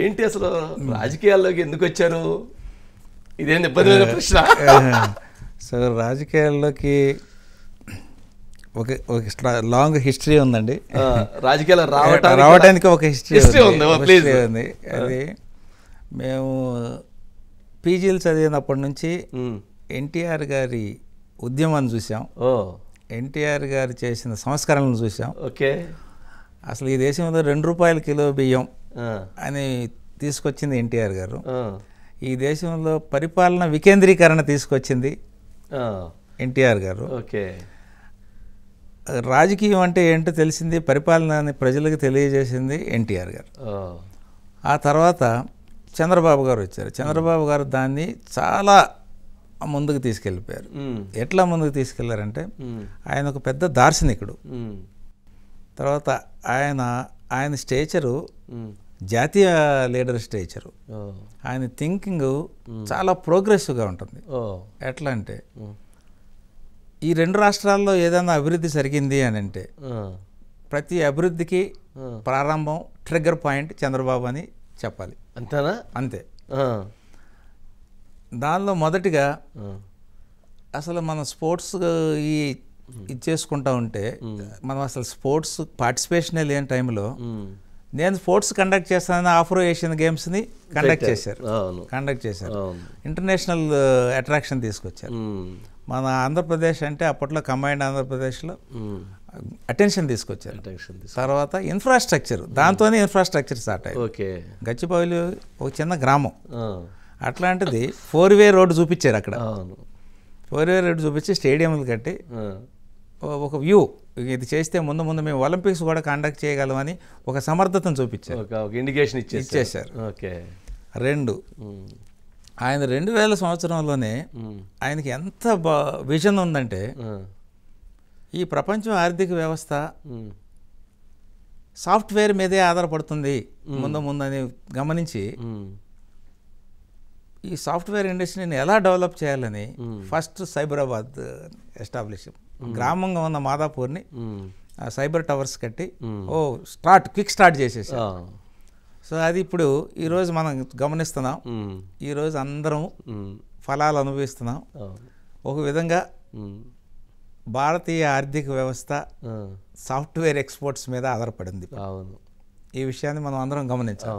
ఏంటి అసలు రాజకీయాల్లోకి ఎందుకు వచ్చారు? ఇదేం ఇబ్బందిమైన ప్రశ్న. సో రాజకీయాల్లోకి ఒక లాంగ్ హిస్టరీ ఉందండి. రాజకీయాలు రావడానికి ఒక హిస్టరీ ఉంది. అది మేము పీజీలు చదివినప్పటి నుంచి ఎన్టీఆర్ గారి ఉద్యమాన్ని చూసాం, ఎన్టీఆర్ గారు చేసిన సంస్కరణలు చూసాం. ఓకే, అసలు ఈ దేశంలో 2 రూపాయల కిలో బియ్యం అని తీసుకొచ్చింది ఎన్టీఆర్ గారు. ఈ దేశంలో పరిపాలన వికేంద్రీకరణ తీసుకొచ్చింది ఎన్టీఆర్ గారు. ఓకే, రాజకీయం అంటే ఏంటో తెలిసింది, పరిపాలనని ప్రజలకు తెలియజేసింది ఎన్టీఆర్ గారు. ఆ తర్వాత చంద్రబాబు గారు వచ్చారు. చంద్రబాబు గారు దాన్ని చాలా ముందుకు తీసుకెళ్ళిపోయారు. ఎట్లా ముందుకు తీసుకెళ్లారంటే, ఆయన ఒక పెద్ద దార్శనికుడు. తర్వాత ఆయన స్టేచరు జాతీయ లీడర్ స్టేచరు. ఆయన థింకింగ్ చాలా ప్రోగ్రెసివ్గా ఉంటుంది. ఎట్లా అంటే, ఈ 2 రాష్ట్రాల్లో ఏదైనా అభివృద్ధి జరిగింది అని అంటే ప్రతి అభివృద్ధికి ప్రారంభం ట్రిగ్గర్ పాయింట్ చంద్రబాబు అని చెప్పాలి. అంతేనా? అంతే. దానిలో మొదటిగా అసలు మనం స్పోర్ట్స్ ఇది చేసుకుంటా ఉంటే, మనం అసలు స్పోర్ట్స్ పార్టిసిపేషనే లేని టైంలో నేను స్పోర్ట్స్ కండక్ట్ చేస్తానని ఆఫ్రో ఏషియన్ గేమ్స్ని కండక్ట్ చేశారు. ఇంటర్నేషనల్ అట్రాక్షన్ తీసుకొచ్చారు. మన ఆంధ్రప్రదేశ్ అంటే అప్పట్లో కంబైన్డ్ ఆంధ్రప్రదేశ్లో అటెన్షన్ తీసుకొచ్చారు. తర్వాత ఇన్ఫ్రాస్ట్రక్చర్, దాంతోనే ఇన్ఫ్రాస్ట్రక్చర్ స్టార్ట్ అయ్యింది. గచ్చిబౌలి ఒక చిన్న గ్రామం, అట్లాంటిది 4-వే రోడ్డు చూపించారు. అక్కడ 4-వే రోడ్డు చూపించి స్టేడియంలు కట్టి ఒక వ్యూ, ఇది చేస్తే ముందు మేము ఒలింపిక్స్ కూడా కండక్ట్ చేయగలమని ఒక సమర్థతను చూపించారు, ఇండికేషన్ ఇచ్చేశారు. 2 ఆయన 2000 సంవత్సరంలోనే ఆయనకి ఎంత విజన్ ఉందంటే, ఈ ప్రపంచం ఆర్థిక వ్యవస్థ సాఫ్ట్వేర్ మీదే ఆధారపడుతుంది ముందు అని గమనించి, ఈ సాఫ్ట్వేర్ ఇండస్ట్రీని ఎలా డెవలప్ చేయాలని ఫస్ట్ సైబరాబాద్ ఎస్టాబ్లిష్, గ్రామంగా ఉన్న మాదాపూర్ని సైబర్ టవర్స్ కట్టి క్విక్ స్టార్ట్ చేసేసారు. సో అది ఇప్పుడు ఈరోజు మనం గమనిస్తున్నాం. ఈరోజు అందరం ఫలాలు అనుభవిస్తున్నాం. ఒక విధంగా భారతీయ ఆర్థిక వ్యవస్థ సాఫ్ట్వేర్ ఎక్స్పోర్ట్స్ మీద ఆధారపడింది. ఈ విషయాన్ని మనం అందరం గమనించాం.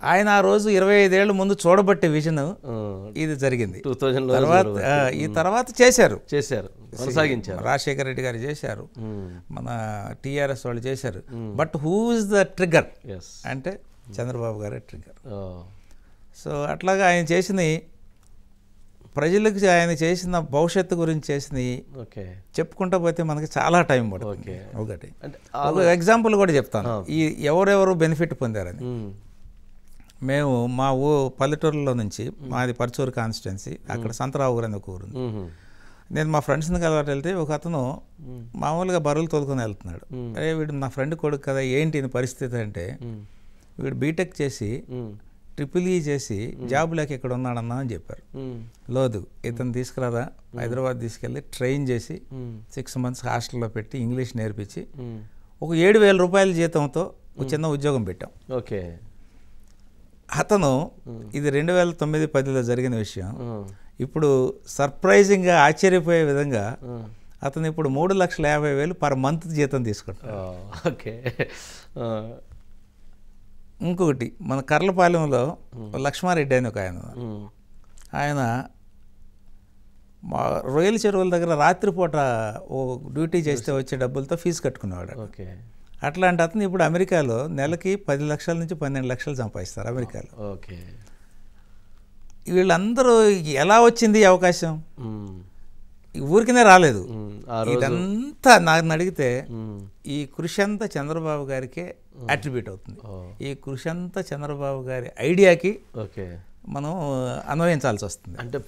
ఆయన ఆ రోజు 25 ఏళ్ళ ముందు చూడబట్టే విజన్ ఇది జరిగింది. ఈ తర్వాత చేశారు, రాజశేఖర రెడ్డి గారు చేశారు, మన టీఆర్ఎస్ వాళ్ళు చేశారు. But who is the trigger అంటే చంద్రబాబు గారే ట్రిగ్గర్. సో అట్లాగా ఆయన చేసిన ప్రజలకు, ఆయన చేసిన భవిష్యత్తు గురించి చేసినవి చెప్పుకుంటా పోతే మనకి చాలా టైం పడుతుంది. ఒక ఎగ్జాంపుల్ కూడా చెప్తాను, ఈ ఎవరెవరు బెనిఫిట్ పొందారని. మేము మా పల్లెటూరులో నుంచి, మాది పర్చూరు కాన్స్టిట్యున్సీ, అక్కడ సంతరావు గారు ఒక ఊరు. నేను మా ఫ్రెండ్స్ని కలవాటు వెళ్తే ఒక అతను మామూలుగా బర్రెలు తోలుకొని వెళ్తున్నాడు. అరే వీడు నా ఫ్రెండ్ కొడుకు కదా, ఏంటి పరిస్థితి అంటే, వీడు బీటెక్ చేసి ట్రిపుల్ చేసి జాబ్ లేక ఇక్కడ ఉన్నాడన్నా అని చెప్పారు. లేదు, ఇతను తీసుకురాదా, హైదరాబాద్ తీసుకెళ్ళి ట్రైన్ చేసి 6 months హాస్టల్లో పెట్టి ఇంగ్లీష్ నేర్పించి ఒక 7,000 రూపాయల జీతంతో ఒక చిన్న ఉద్యోగం పెట్టాం. ఓకే, అతను, ఇది 2009-10లో జరిగిన విషయం. ఇప్పుడు సర్ప్రైజింగ్గా ఆశ్చర్యపోయే విధంగా అతను ఇప్పుడు 3,50,000 పర్ మంత్ జీతం తీసుకుంటాడు. ఓకే. ఇంకొకటి, మన కర్లపాలెంలో లక్ష్మారెడ్డి అని ఒక ఆయన రొయ్యల చెరువుల దగ్గర రాత్రిపూట డ్యూటీ చేస్తే వచ్చే డబ్బులతో ఫీజు కట్టుకునేవాడు. ఓకే. అట్లాంటి అతను ఇప్పుడు అమెరికాలో నెలకి 10 లక్షల నుంచి 12 లక్షలు సంపాదిస్తారు అమెరికాలో. ఓకే. వీళ్ళందరూ ఎలా వచ్చింది అవకాశం? ఊరికినే రాలేదు. ఇదంతా నన్ను అడిగితే ఈ కృషి అంతా చంద్రబాబు గారికే అట్రిబ్యూట్ అవుతుంది. ఈ కృషి అంతా చంద్రబాబు గారి ఐడియాకి మనం అన్వయించాల్సి వస్తుంది. అంటే